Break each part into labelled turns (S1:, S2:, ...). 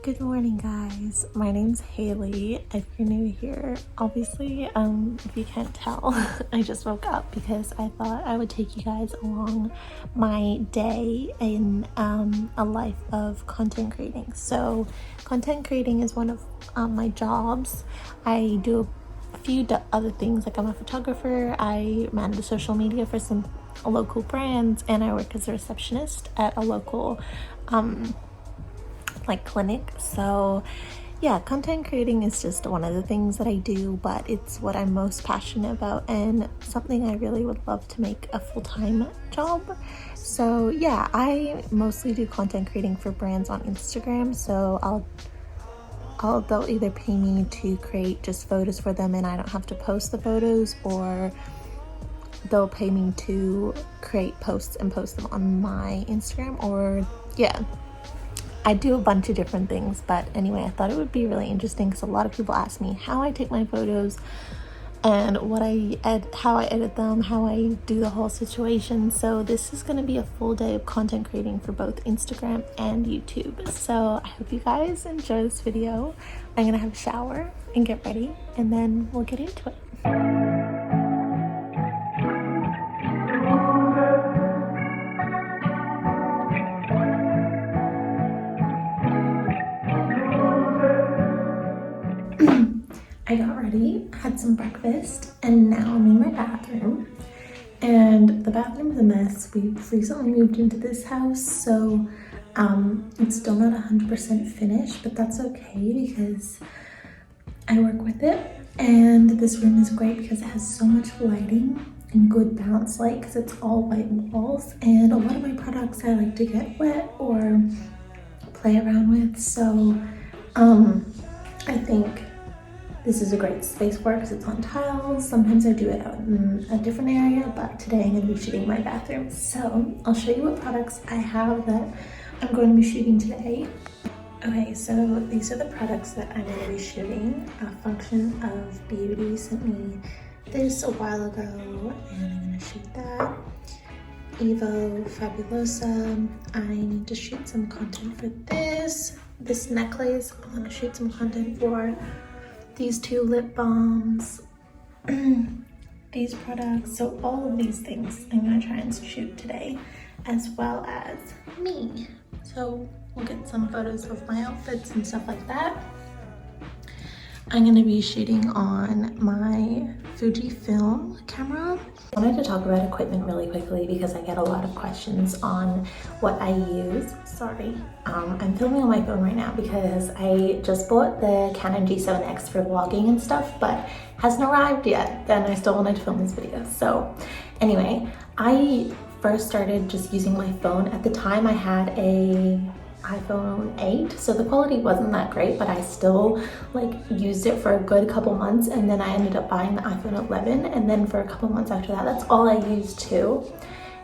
S1: Good morning, guys. My name's Hayleigh. If you're new here, obviously, if you can't tell, I just woke up because I thought I would take you guys along my day in a life of content creating. So, content creating is one of my jobs. I do a few other things, like I'm a photographer. I manage the social media for some local brands, and I work as a receptionist at a local clinic. So yeah, content creating is just one of the things that I do, but it's what I'm most passionate about and something I really would love to make a full-time job. So yeah, I mostly do content creating for brands on Instagram. So they'll either pay me to create just photos for them and I don't have to post the photos, or they'll pay me to create posts and post them on my Instagram. Or yeah, I do a bunch of different things. But anyway, I thought it would be really interesting because a lot of people ask me how I take my photos and how I edit them, how I do the whole situation. So this is going to be a full day of content creating for both Instagram and YouTube. So I hope you guys enjoy this video. I'm going to have a shower and get ready, and then we'll get into it. I got ready, had some breakfast, and now I'm in my bathroom. And the bathroom is a mess. We've recently moved into this house, so it's still not 100% finished, but that's okay because I work with it. And this room is great because it has so much lighting and good bounce light because it's all white walls. And a lot of my products I like to get wet or play around with. So I think this is a great space for it because it's on tiles. Sometimes I do it out in a different area, but today I'm going to be shooting my bathroom. So I'll show you what products I have that I'm going to be shooting today. Okay, so these are the products that I'm going to be shooting. Function of Beauty sent me this a while ago, and I'm going to shoot that. Evo Fabulosa, I need to shoot some content for this. This necklace, I'm going to shoot some content for. These two lip balms, these products. So all of these things I'm going to try and shoot today, as well as me. So we'll get some photos of my outfits and stuff like that. I'm going to be shooting on my Fujifilm camera. I wanted to talk about equipment really quickly because I get a lot of questions on what I use. Sorry, I'm filming on my phone right now because I just bought the Canon G7X for vlogging and stuff, but hasn't arrived yet, and I still wanted to film this video. So anyway, I first started just using my phone. At the time I had a iPhone 8, so the quality wasn't that great, but I still used it for a good couple months, and then I ended up buying the iPhone 11, and then for a couple months after that, that's all I used too.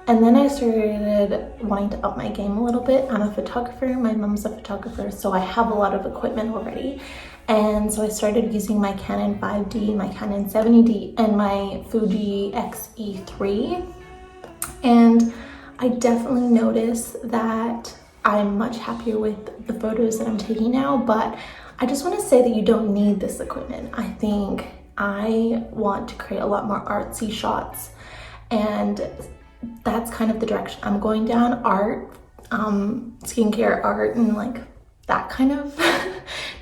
S1: And then I started wanting to up my game a little bit. I'm a photographer, my mom's a photographer, so I have a lot of equipment already. And so I started using my Canon 5D, my Canon 70D, and my Fuji X-E3. And I definitely noticed that I'm much happier with the photos that I'm taking now, but I just want to say that you don't need this equipment. I think I want to create a lot more artsy shots, and that's kind of the direction I'm going down. Art, skincare art, and that kind of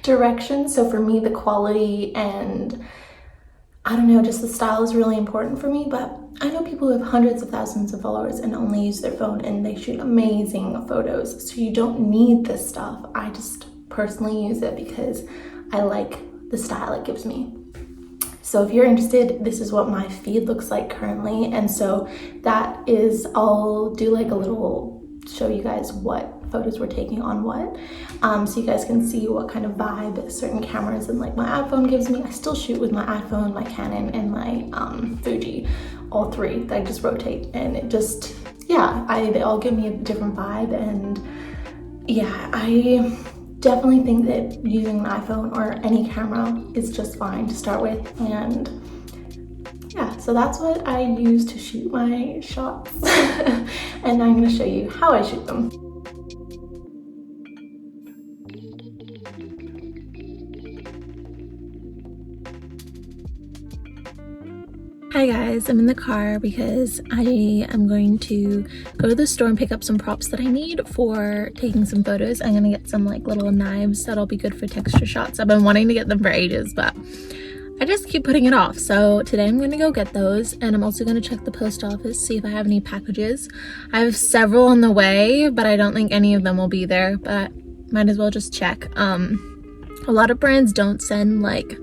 S1: direction. So for me, the quality and I don't know, just the style is really important for me. But I know people who have hundreds of thousands of followers and only use their phone and they shoot amazing photos. So you don't need this stuff. I just personally use it because I like the style it gives me. So if you're interested, this is what my feed looks like currently. And so that is, I'll do a little show you guys what photos we're taking on what, so you guys can see what kind of vibe certain cameras and my iPhone gives me. I still shoot with my iPhone, my Canon, and my Fuji, all three that I just rotate, and it just, yeah, they all give me a different vibe. And yeah, I definitely think that using an iPhone or any camera is just fine to start with. And yeah, so that's what I use to shoot my shots. And I'm going to show you how I shoot them. Hi guys, I'm in the car because I am going to go to the store and pick up some props that I need for taking some photos. I'm gonna get some like little knives that'll be good for texture shots. I've been wanting to get them for ages, but I just keep putting it off. So today I'm gonna go get those, and I'm also gonna check the post office, see if I have any packages. I have several on the way, but I don't think any of them will be there, but might as well just check. A lot of brands don't send like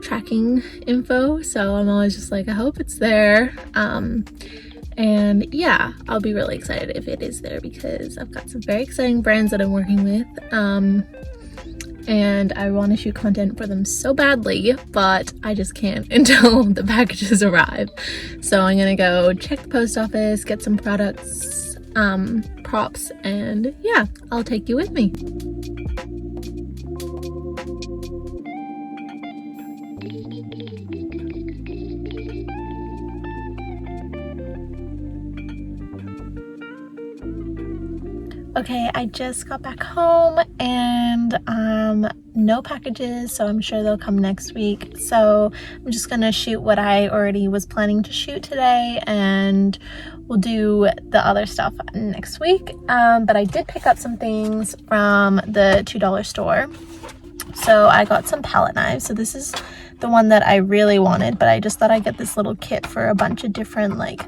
S1: tracking info, so I'm always just like, I hope it's there. And yeah, I'll be really excited if it is there because I've got some very exciting brands that I'm working with, and I want to shoot content for them so badly, but I just can't until the packages arrive. So I'm gonna go check the post office, get some products, props, and yeah, I'll take you with me. Okay, I just got back home and no packages, so I'm sure they'll come next week. So I'm just gonna shoot what I already was planning to shoot today, and we'll do the other stuff next week. But I did pick up some things from the $2 store. So I got some palette knives. So this is the one that I really wanted, but I just thought I'd get this little kit for a bunch of different like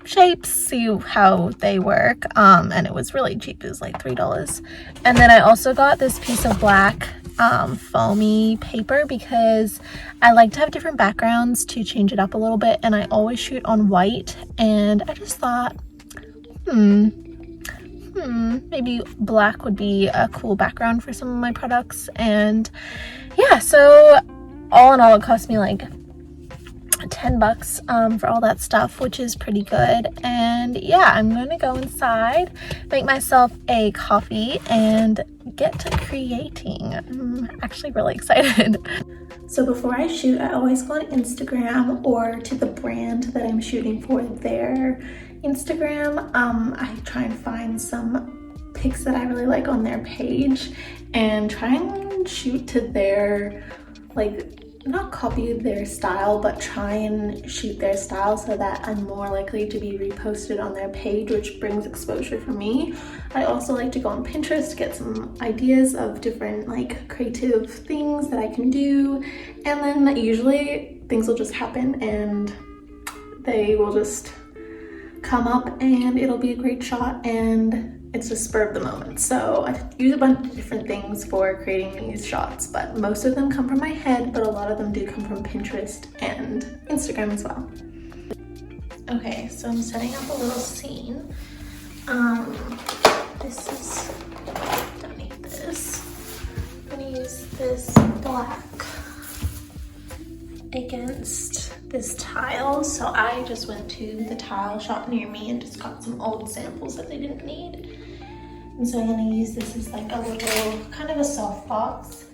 S1: shapes, see how they work, and it was really cheap. It was like $3. And then I also got this piece of black foamy paper because I like to have different backgrounds to change it up a little bit, and I always shoot on white, and I just thought maybe black would be a cool background for some of my products. And yeah, so all in all it cost me like $10 for all that stuff, which is pretty good. And yeah, I'm gonna go inside, make myself a coffee, and get to creating. I'm actually really excited. So before I shoot, I always go on Instagram or to the brand that I'm shooting for their Instagram. I try and find some pics that I really like on their page and try and shoot to their, like, not copy their style, but try and shoot their style so that I'm more likely to be reposted on their page, which brings exposure for me. I also like to go on Pinterest to get some ideas of different like creative things that I can do, and then usually things will just happen and they will just come up and it'll be a great shot, and it's just spur of the moment. So I use a bunch of different things for creating these shots, but most of them come from my head, but a lot of them do come from Pinterest and Instagram as well. Okay, so I'm setting up a little scene. Don't need this. I'm gonna use this black against this tile. So I just went to the tile shop near me and just got some old samples that they didn't need. And so I'm gonna use this as like a little, kind of a soft box,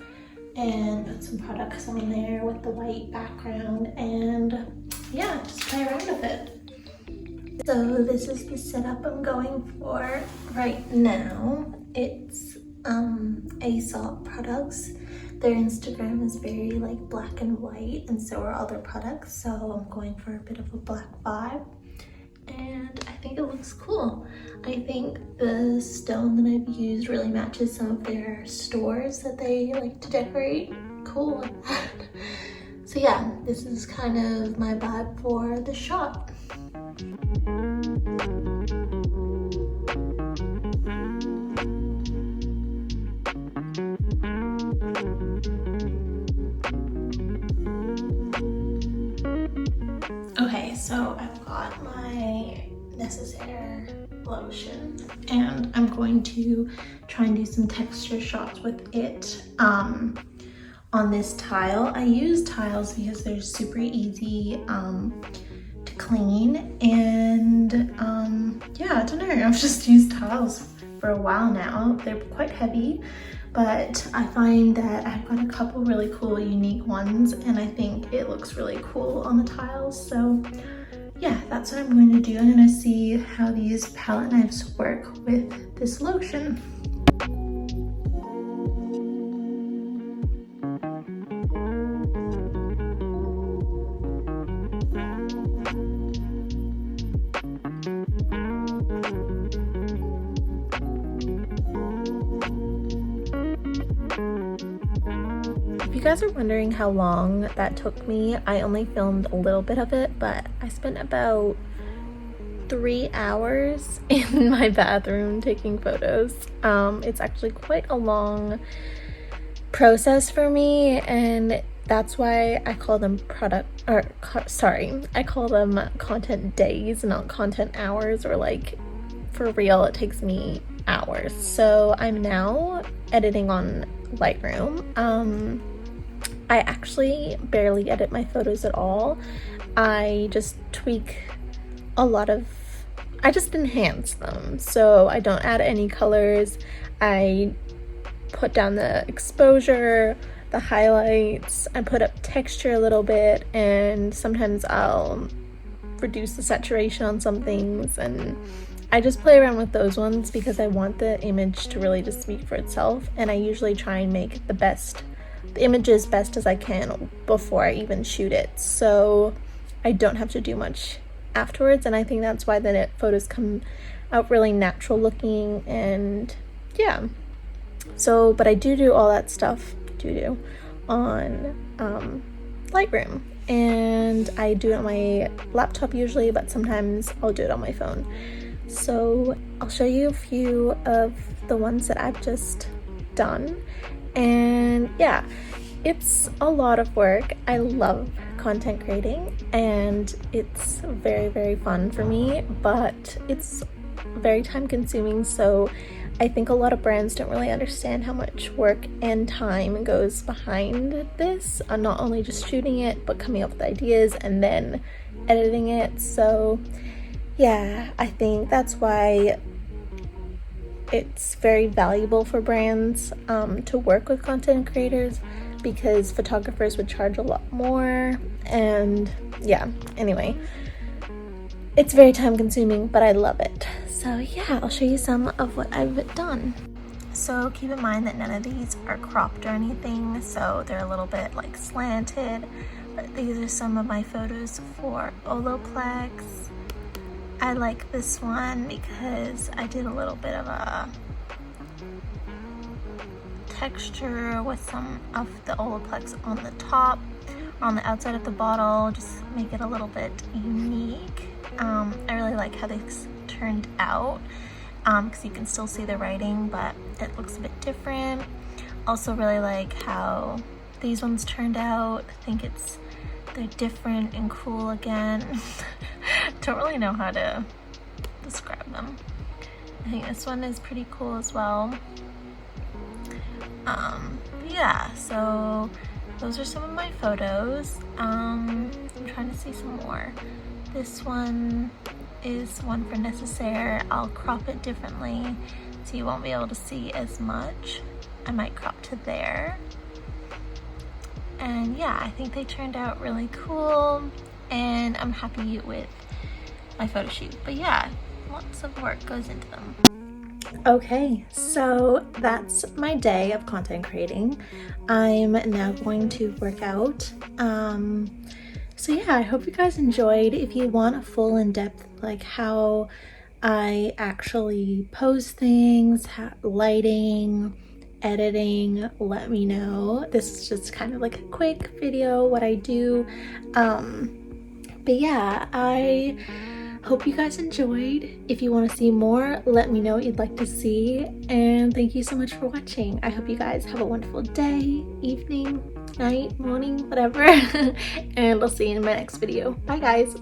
S1: and put some products on there with the white background, and yeah, just play around with it. So this is the setup I'm going for right now. It's Aesop products. Their Instagram is very like black and white, and so are other products, so I'm going for a bit of a black vibe, and I think it looks cool. I think the stone that I've used really matches some of their stores that they like to decorate. Cool like that. So yeah, this is kind of my vibe for the shot. Okay, so I've got my necessaire lotion, and I'm going to try and do some texture shots with it on this tile. I use tiles because they're super easy to clean, and yeah, I don't know, I've just used tiles for a while now. They're quite heavy, but I find that I've got a couple really cool unique ones, and I think it looks really cool on the tiles. So yeah, that's what I'm going to do. I'm going to see how these palette knives work with this lotion. guys are wondering how long that took me, I only filmed a little bit of it, but I spent about 3 hours in my bathroom taking photos. It's actually quite a long process for me, and that's why I call them I call them content days, not content hours, or like for real it takes me hours. So I'm now editing on Lightroom. I actually barely edit my photos at all. I just I just enhance them. So I don't add any colors. I put down the exposure, the highlights, I put up texture a little bit, and sometimes I'll reduce the saturation on some things, and I just play around with those ones because I want the image to really just speak for itself, and I usually try and make the image as best as I can before I even shoot it, so I don't have to do much afterwards. And I think that's why the photos come out really natural looking. And yeah, so but I do all that stuff on Lightroom, and I do it on my laptop usually, but sometimes I'll do it on my phone. So I'll show you a few of the ones that I've just done. And yeah, it's a lot of work. I love content creating and it's very, very fun for me, but it's very time consuming. So I think a lot of brands don't really understand how much work and time goes behind this, not only just shooting it, but coming up with ideas and then editing it. So yeah, I think that's why it's very valuable for brands to work with content creators, because photographers would charge a lot more. And yeah, anyway, it's very time consuming, but I love it. So yeah, I'll show you some of what I've done. So keep in mind that none of these are cropped or anything, so they're a little bit like slanted, but these are some of my photos for Olaplex. I like this one because I did a little bit of a texture with some of the Olaplex on the top, on the outside of the bottle, just make it a little bit unique. I really like how this turned out because you can still see the writing, but it looks a bit different. Also really like how these ones turned out. I think they're different and cool again. Don't really know how to describe them. I think this one is pretty cool as well. Yeah, so those are some of my photos. I'm trying to see some more. This one is one for Necessaire. I'll crop it differently so you won't be able to see as much. I might crop to there. And yeah, I think they turned out really cool and I'm happy with my photo shoot. But yeah, lots of work goes into them. Okay, so that's my day of content creating. I'm now going to work out. So yeah, I hope you guys enjoyed. If you want a full in-depth like how I actually pose things, lighting, editing, let me know. This is just kind of like a quick video, what I do. But yeah, I hope you guys enjoyed. If you want to see more, let me know what you'd like to see. And thank you so much for watching. I hope you guys have a wonderful day, evening, night, morning, whatever. And I'll see you in my next video. Bye guys.